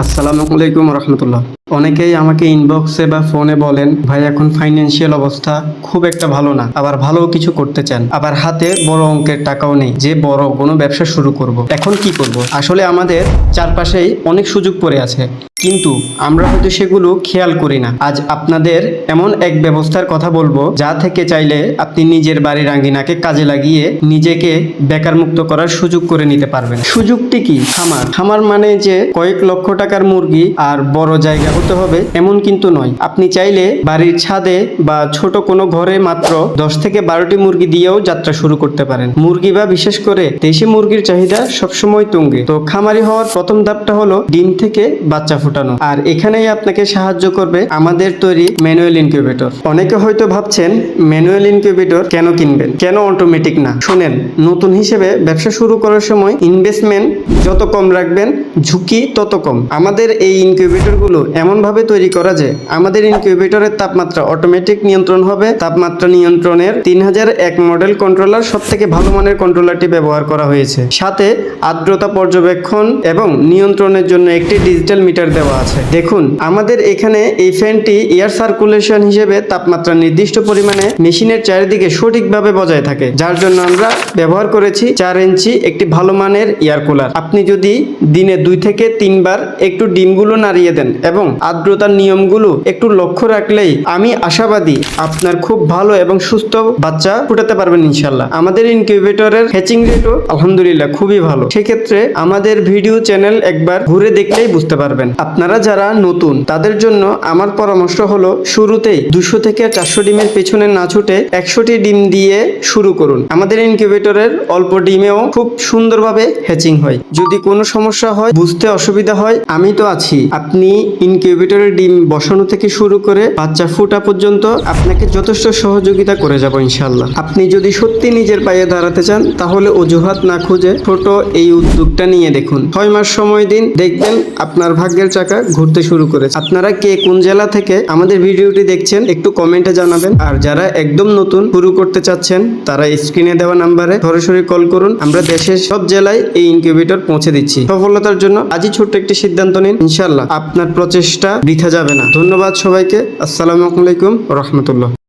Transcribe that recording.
আসসালামু আলাইকুম রহমতুল্লাহ। অনেকেই আমাকে ইনবক্সে বা ফোনে বলেন, ভাই এখন ফাইন্যান্সিয়াল অবস্থা খুব একটা ভালো না, আবার ভালো কিছু করতে চান, আবার হাতে বড় অঙ্কের টাকাও নেই যে বড় কোনো ব্যবসা শুরু করব, এখন কি করব। আসলে আমাদের চারপাশেই অনেক সুযোগ পড়ে আছে, কিন্তু আমরা হয়তো সেগুলো খেয়াল করি না। আজ আপনাদের এমন এক ব্যবস্থার কথা বলবো, যা থেকে চাইলে আপনি নিজের বাড়ির আঙ্গিনাকে কাজে লাগিয়ে নিজেকে বেকার মুক্ত করার সুযোগ করে নিতে পারবেন। সুযোগটি কি? খামার। খামার মানে যে কয়েক লক্ষ টাকার মুরগি আর বড় জায়গা হতে হবে এমন কিন্তু নয়। আপনি চাইলে বাড়ির ছাদে বা ছোট কোনো ঘরে মাত্র 10 থেকে 12টি মুরগি দিয়েও যাত্রা শুরু করতে পারেন। মুরগি বা বিশেষ করে দেশি মুরগির চাহিদা সবসময় তুঙ্গে। তো খামারি হওয়ার প্রথম ধাপটা হলো ডিম থেকে বাচ্চা ফোটানো, আর এখানেই আপনাকে সাহায্য করবে আমাদের তৈরি ম্যানুয়াল ইনকিউবেটর। অনেকে হয়তো ভাবছেন ম্যানুয়াল ইনকিউবেটর কেন কিনবেন, কেন অটোমেটিক না। শুনেন, নতুন হিসেবে ব্যবসা শুরু করার সময় ইনভেস্টমেন্ট যত কম রাখবেন ঝুঁকি তত কম। আমাদের এই ইনকিউবেটরগুলো এমনভাবে তৈরি করা যায়, আমাদের ইনকিউবেটরের তাপমাত্রা অটোমেটিক নিয়ন্ত্রণ হবে। তাপমাত্রা নিয়ন্ত্রণের 3001 মডেল কন্ট্রোলার, সব থেকে ভালো মানের কন্ট্রোলারটি ব্যবহার করা হয়েছে। সাথে আর্দ্রতা পর্যবেক্ষণ এবং নিয়ন্ত্রণের জন্য একটি ডিজিটাল মিটার দেওয়া আছে। দেখুন, আমাদের এখানে এই ফ্যানটি এয়ার সার্কুলেশন হিসেবে তাপমাত্রা নির্দিষ্ট পরিমাণে মেশিনের চারিদিকে সঠিকভাবে বজায় থাকে, যার জন্য আমরা ব্যবহার করেছি 4 ইঞ্চি একটি ভালো মানের এয়ার কুলার। আপনি যদি দিনে 2 থেকে 3 বার একটু ডিমগুলো নাড়িয়ে দেন এবং আর্দ্রতার নিয়মগুলো একটু লক্ষ্য রাখলেই আমি আশাবাদী আপনার খুব ভালো এবং সুস্থ বাচ্চা ফুটাতে পারবেন ইনশাল্লাহ। আমাদের ইনকিউবেটরের হ্যাচিং রেটও আলহামদুলিল্লাহ খুবই ভালো। সেক্ষেত্রে আমাদের ভিডিও চ্যানেল একবার ঘুরে দেখলেই বুঝতে পারবেন। আপনারা যারা নতুন তাদের জন্য আমার পরামর্শ হলো, শুরুতেই 200 থেকে 400 ডিমের পেছনে না ছুটে 100টি ডিম দিয়ে শুরু করুন। আমাদের ইনকিউবেটরের অল্প ডিমেও খুব সুন্দরভাবে হ্যাচিং হয়। যদি কোনো সমস্যা হয়, বুঝতে অসুবিধা হয়, আমি তো আছি। আপনি ইনকিউবেটরের ডিম বসানো থেকে শুরু করে বাচ্চা ফুটা পর্যন্ত আপনাকে যথেষ্ট সহযোগিতা করে যাব ইনশাল্লাহ। আপনি যদি সত্যি নিজের পায়ে দাঁড়াতে চান, তাহলে অজুহাত না খুঁজে ছোট এই উদ্যোগটা নিয়ে দেখুন। 6 মাস সময় দিন, দেখবেন আপনার ভাগ্যের চাকা ঘুরতে শুরু করেছে। আপনারা কে কোন জেলা থেকে আমাদের ভিডিওটি দেখছেন একটু কমেন্টে জানাবেন। আর যারা একদম নতুন শুরু করতে চাচ্ছেন, তারা স্ক্রিনে দেওয়া নাম্বারে সরাসরি কল করুন। আমরা দেশের সব জেলায় এই ইনকিউবেটর পৌঁছে দিচ্ছি। সফলতার জন্য আজই ছোট্ট একটি সিদ্ধান্ত নিন, ইনশাল্লাহ আপনার প্রচেষ্টা বৃথা যাবে না। ধন্যবাদ সবাইকে। আসসালামু আলাইকুম রহমতুল্লাহ।